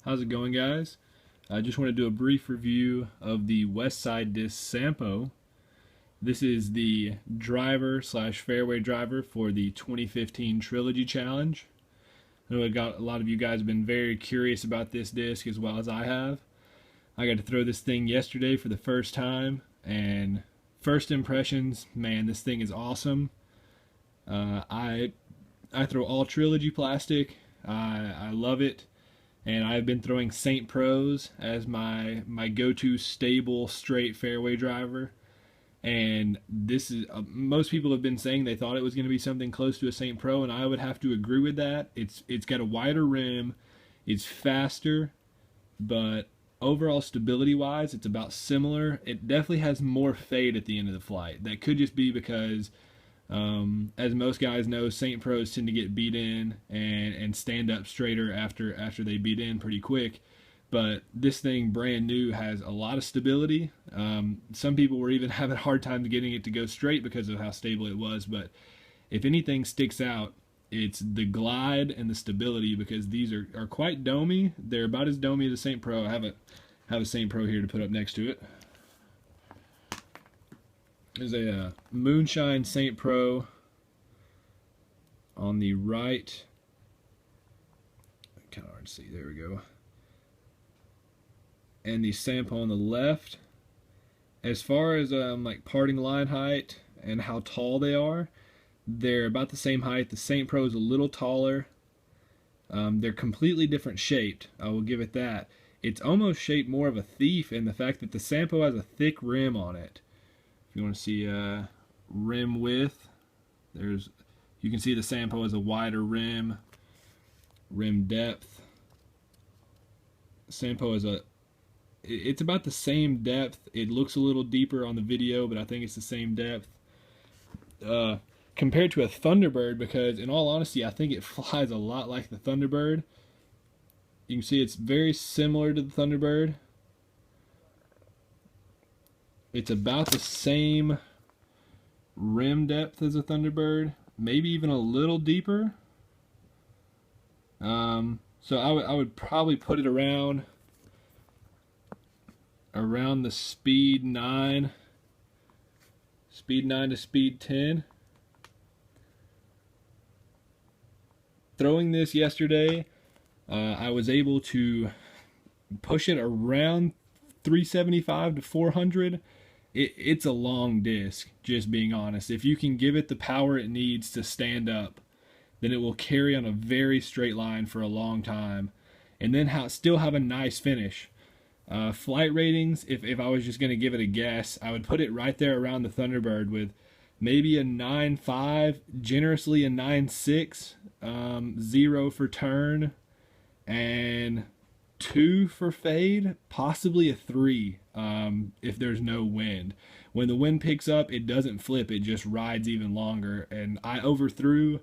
How's it going, guys? I just want to do a brief review of the Westside Discs Sampo. This is the driver slash fairway driver for the 2015 Trilogy Challenge. I know a lot of you guys have been very curious about this disc as well as I have. I got to throw this thing yesterday for the first time, and first impressions, man, this thing is awesome. I throw all Trilogy plastic. I love it. And I've been throwing St. Pros as my go-to stable straight fairway driver. And this is most people have been saying they thought it was going to be something close to a St. Pro, and I would have to agree with that. It's got a wider rim, it's faster, but overall stability-wise, it's about similar. It definitely has more fade at the end of the flight. That could just be because as most guys know, St. Pros tend to get beat in and stand up straighter after they beat in pretty quick. But this thing, brand new, has a lot of stability. Some people were even having a hard time getting it to go straight because of how stable it was. But if anything sticks out, it's the glide and the stability, because these are quite domey. They're about as domey as a St. Pro. I have a St. Pro here to put up next to it. There's a Moonshine St. Pro on the right. Kind of hard to see. There we go. And the Sampo on the left. As far as like parting line height and how tall they are, they're about the same height. The St. Pro is a little taller. They're completely different shaped. I will give it that. It's almost shaped more of a thief in the fact that the Sampo has a thick rim on it. You want to see rim width, you can see the Sampo has a wider rim depth. Sampo is it's about the same depth. It looks a little deeper on the video, but I think it's the same depth compared to a Thunderbird, because in all honesty I think it flies a lot like the Thunderbird. You can see it's very similar to the Thunderbird. It's about the same rim depth as a Thunderbird, maybe even a little deeper. So I would probably put it around the speed 9 to speed 10. Throwing this yesterday, I was able to push it around 375 to 400. It's a long disc, just being honest. If you can give it the power it needs to stand up, then it will carry on a very straight line for a long time, and then still have a nice finish. Flight ratings, if I was just going to give it a guess, I would put it right there around the Thunderbird with maybe a 9.5, generously a 9.6, 0 for turn, and 2 for fade, possibly a 3 if there's no wind. When the wind picks up, it doesn't flip, it just rides even longer, and I overthrew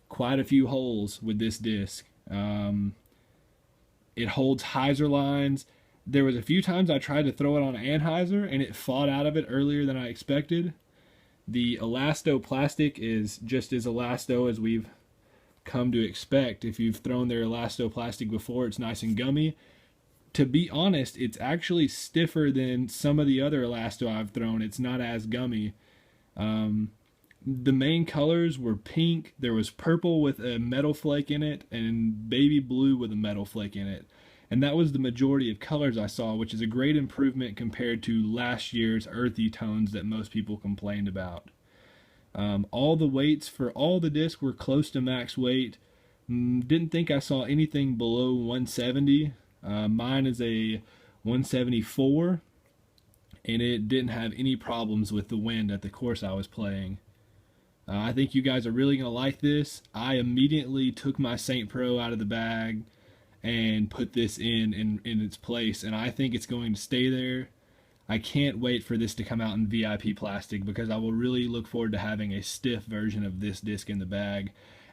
quite a few holes with this disc. It holds hyzer lines. There was a few times I tried to throw it on an anhyzer and it fought out of it earlier than I expected. The elasto plastic is just as elasto as we've come to expect. If you've thrown their elasto plastic before, it's nice and gummy. To be honest, it's actually stiffer than some of the other elasto I've thrown. It's not as gummy. The main colors were pink, there was purple with a metal flake in it, and baby blue with a metal flake in it. And that was the majority of colors I saw, which is a great improvement compared to last year's earthy tones that most people complained about. All the weights for all the discs were close to max weight. Didn't think I saw anything below 170. Mine is a 174, and it didn't have any problems with the wind at the course I was playing. I think you guys are really going to like this. I immediately took my St. Pro out of the bag and put this in its place, and I think it's going to stay there. I can't wait for this to come out in VIP plastic, because I will really look forward to having a stiff version of this disc in the bag.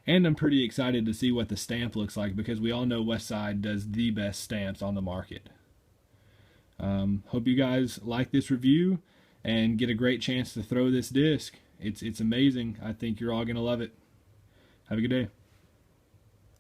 And I'm pretty excited to see what the stamp looks like, because we all know Westside does the best stamps on the market. Hope you guys like this review and get a great chance to throw this disc. It's amazing. I think you're all going to love it. Have a good day.